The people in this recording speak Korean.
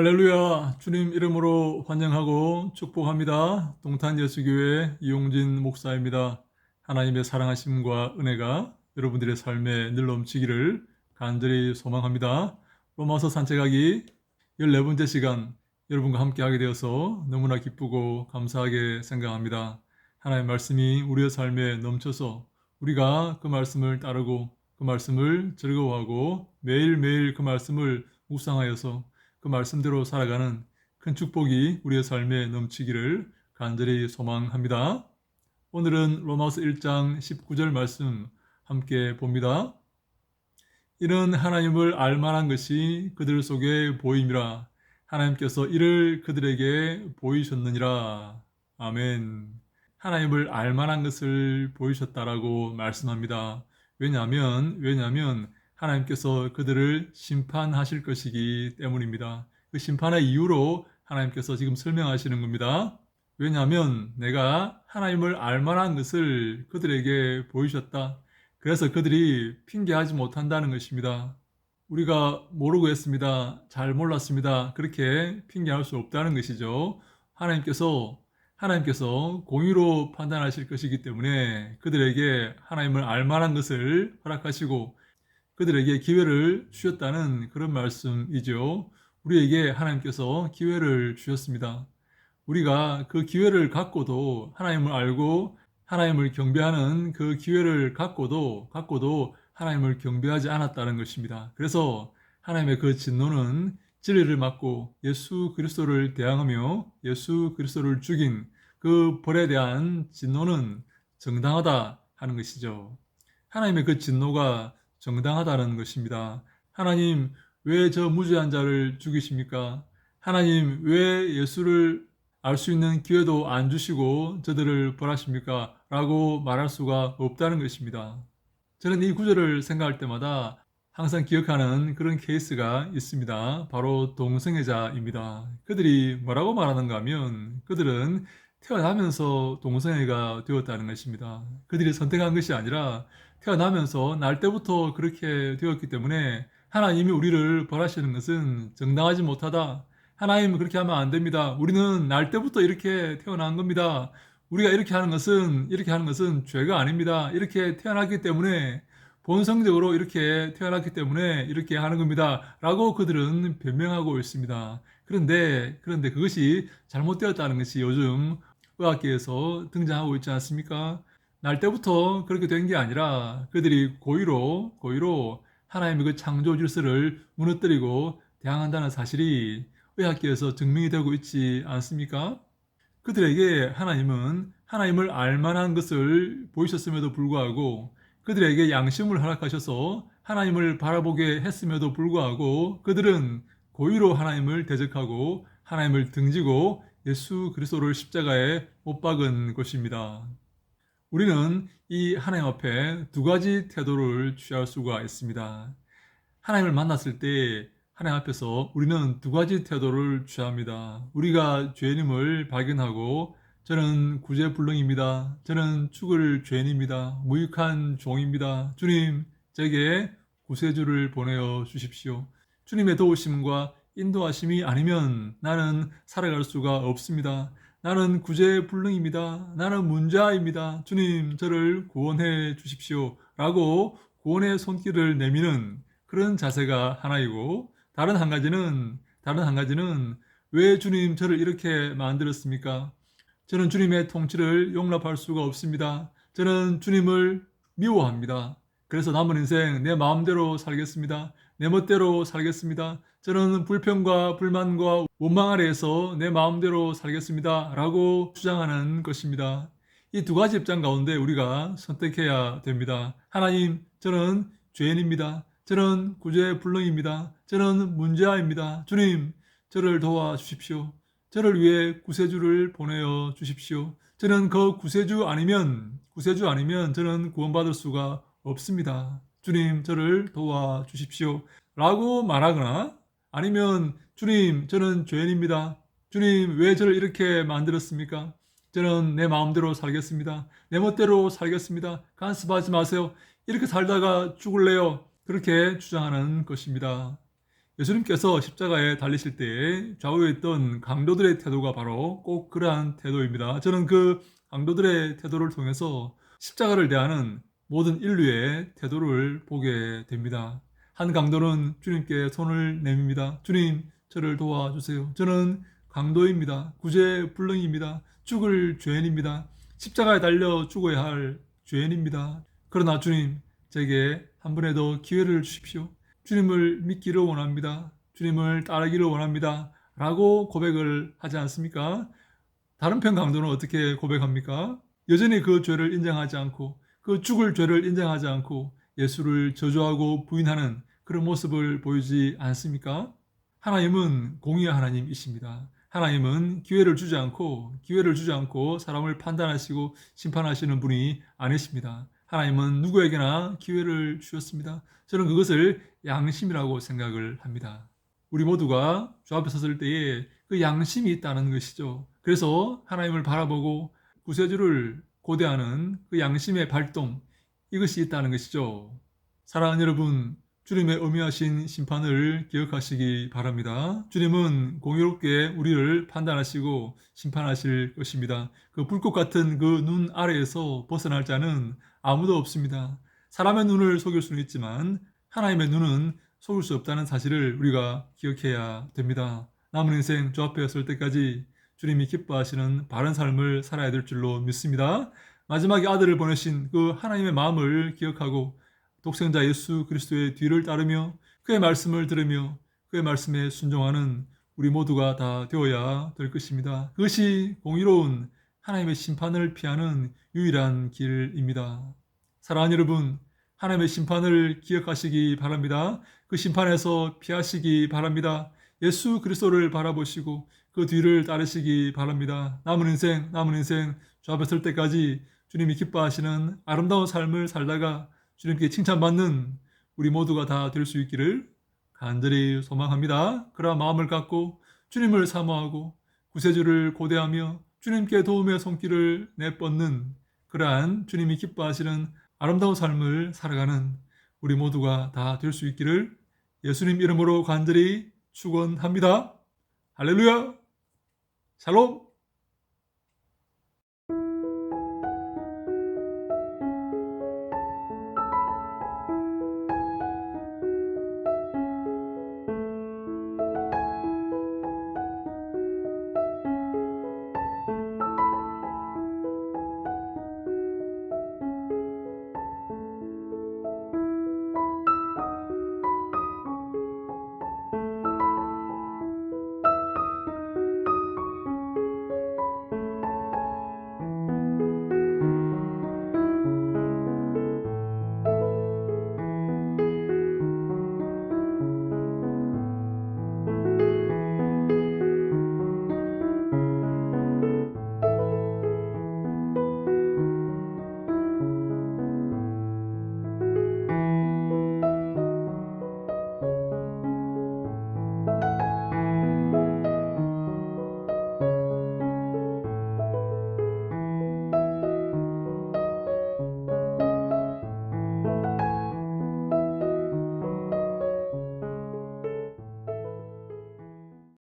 할렐루야. 주님 이름으로 환영하고 축복합니다. 동탄예수교회 이용진 목사입니다. 하나님의 사랑하심과 은혜가 여러분들의 삶에 늘 넘치기를 간절히 소망합니다. 로마서 산책하기 14번째 시간 여러분과 함께 하게 되어서 너무나 기쁘고 감사하게 생각합니다. 하나님의 말씀이 우리의 삶에 넘쳐서 우리가 그 말씀을 따르고 그 말씀을 즐거워하고 매일매일 그 말씀을 묵상하여서 그 말씀대로 살아가는 큰 축복이 우리의 삶에 넘치기를 간절히 소망합니다. 오늘은 로마서 1장 19절 말씀 함께 봅니다. 이는 하나님을 알만한 것이 그들 속에 보임이라. 하나님께서 이를 그들에게 보이셨느니라. 아멘. 하나님을 알만한 것을 보이셨다라고 말씀합니다. 왜냐하면 하나님께서 그들을 심판하실 것이기 때문입니다. 그 심판의 이유로 하나님께서 지금 설명하시는 겁니다. 왜냐하면 내가 하나님을 알만한 것을 그들에게 보이셨다. 그래서 그들이 핑계하지 못한다는 것입니다. 우리가 모르고 했습니다. 잘 몰랐습니다. 그렇게 핑계할 수 없다는 것이죠. 하나님께서 공의로 판단하실 것이기 때문에 그들에게 하나님을 알만한 것을 허락하시고 그들에게 기회를 주셨다는 그런 말씀이죠. 우리에게 하나님께서 기회를 주셨습니다. 우리가 그 기회를 갖고도 하나님을 알고 하나님을 경배하는 그 기회를 갖고도 하나님을 경배하지 않았다는 것입니다. 그래서 하나님의 그 진노는 진리를 막고 예수 그리스도를 대항하며 예수 그리스도를 죽인 그 벌에 대한 진노는 정당하다 하는 것이죠. 하나님의 그 진노가 정당하다는 것입니다. 하나님, 왜 저 무죄한 자를 죽이십니까? 하나님, 왜 예수를 알 수 있는 기회도 안 주시고 저들을 벌하십니까? 라고 말할 수가 없다는 것입니다. 저는 이 구절을 생각할 때마다 항상 기억하는 그런 케이스가 있습니다. 바로 동성애자입니다. 그들이 뭐라고 말하는가 하면 그들은 태어나면서 동성애가 되었다는 것입니다. 그들이 선택한 것이 아니라 태어나면서 날 때부터 그렇게 되었기 때문에 하나님이 우리를 벌하시는 것은 정당하지 못하다. 하나님 그렇게 하면 안 됩니다. 우리는 날 때부터 이렇게 태어난 겁니다. 우리가 이렇게 하는 것은 죄가 아닙니다. 이렇게 태어났기 때문에 본성적으로 이렇게 태어났기 때문에 이렇게 하는 겁니다. 라고 그들은 변명하고 있습니다. 그런데 그것이 잘못되었다는 것이 요즘 의학계에서 등장하고 있지 않습니까? 날 때부터 그렇게 된 게 아니라 그들이 고의로 하나님의 그 창조 질서를 무너뜨리고 대항한다는 사실이 의학계에서 증명이 되고 있지 않습니까? 그들에게 하나님은 하나님을 알만한 것을 보이셨음에도 불구하고 그들에게 양심을 허락하셔서 하나님을 바라보게 했음에도 불구하고 그들은 고의로 하나님을 대적하고 하나님을 등지고 예수 그리스도를 십자가에 못 박은 것입니다. 우리는 이 하나님 앞에 두 가지 태도를 취할 수가 있습니다. 하나님을 만났을 때 하나님 앞에서 우리는 두 가지 태도를 취합니다. 우리가 죄인임을 발견하고 저는 구제불능입니다. 저는 죽을 죄인입니다. 무익한 종입니다. 주님, 제게 구세주를 보내어 주십시오. 주님의 도우심과 인도하심이 아니면 나는 살아갈 수가 없습니다. 나는 구제불능입니다. 나는 문자입니다. 주님, 저를 구원해 주십시오. 라고 구원의 손길을 내미는 그런 자세가 하나이고 다른 한 가지는 왜 주님 저를 이렇게 만들었습니까? 저는 주님의 통치를 용납할 수가 없습니다. 저는 주님을 미워합니다. 그래서 남은 인생 내 마음대로 살겠습니다. 내 멋대로 살겠습니다. 저는 불평과 불만과 원망 아래에서 내 마음대로 살겠습니다. 라고 주장하는 것입니다. 이 두 가지 입장 가운데 우리가 선택해야 됩니다. 하나님, 저는 죄인입니다. 저는 구제불능입니다. 저는 문제아입니다. 주님, 저를 도와주십시오. 저를 위해 구세주를 보내어 주십시오. 저는 그 구세주 아니면 저는 구원받을 수가 없습니다. 주님, 저를 도와주십시오. 라고 말하거나 아니면 주님, 저는 죄인입니다. 주님, 왜 저를 이렇게 만들었습니까? 저는 내 마음대로 살겠습니다. 내 멋대로 살겠습니다. 간섭하지 마세요. 이렇게 살다가 죽을래요. 그렇게 주장하는 것입니다. 예수님께서 십자가에 달리실 때에 좌우에 있던 강도들의 태도가 바로 꼭 그러한 태도입니다. 저는 그 강도들의 태도를 통해서 십자가를 대하는 모든 인류의 태도를 보게 됩니다. 한 강도는 주님께 손을 내밉니다. 주님, 저를 도와주세요. 저는 강도입니다. 구제불능입니다. 죽을 죄인입니다. 십자가에 달려 죽어야 할 죄인입니다. 그러나 주님, 제게 한 번에 더 기회를 주십시오. 주님을 믿기를 원합니다. 주님을 따르기를 원합니다. 라고 고백을 하지 않습니까? 다른 편 강도는 어떻게 고백합니까? 여전히 그 죄를 인정하지 않고 그 죽을 죄를 인정하지 않고 예수를 저주하고 부인하는 그런 모습을 보이지 않습니까? 하나님은 공의의 하나님이십니다. 하나님은 기회를 주지 않고 사람을 판단하시고 심판하시는 분이 아니십니다. 하나님은 누구에게나 기회를 주셨습니다. 저는 그것을 양심이라고 생각을 합니다. 우리 모두가 주 앞에 섰을 때에 그 양심이 있다는 것이죠. 그래서 하나님을 바라보고 구세주를 고대하는 그 양심의 발동, 이것이 있다는 것이죠. 사랑하는 여러분, 주님의 엄미하신 심판을 기억하시기 바랍니다. 주님은 공의롭게 우리를 판단하시고 심판하실 것입니다. 그 불꽃 같은 그 눈 아래에서 벗어날 자는 아무도 없습니다. 사람의 눈을 속일 수는 있지만 하나님의 눈은 속일 수 없다는 사실을 우리가 기억해야 됩니다. 남은 인생 주 앞에 설 때까지 주님이 기뻐하시는 바른 삶을 살아야 될 줄로 믿습니다. 마지막에 아들을 보내신 그 하나님의 마음을 기억하고 독생자 예수 그리스도의 뒤를 따르며 그의 말씀을 들으며 그의 말씀에 순종하는 우리 모두가 다 되어야 될 것입니다. 그것이 공의로운 하나님의 심판을 피하는 유일한 길입니다. 사랑하는 여러분, 하나님의 심판을 기억하시기 바랍니다. 그 심판에서 피하시기 바랍니다. 예수 그리스도를 바라보시고 그 뒤를 따르시기 바랍니다. 남은 인생 주 앞에 설 때까지 주님이 기뻐하시는 아름다운 삶을 살다가 주님께 칭찬받는 우리 모두가 다 될 수 있기를 간절히 소망합니다. 그러한 마음을 갖고 주님을 사모하고 구세주를 고대하며 주님께 도움의 손길을 내뻗는 그러한 주님이 기뻐하시는 아름다운 삶을 살아가는 우리 모두가 다 될 수 있기를 예수님 이름으로 간절히 축원합니다. 할렐루야! 샬롬!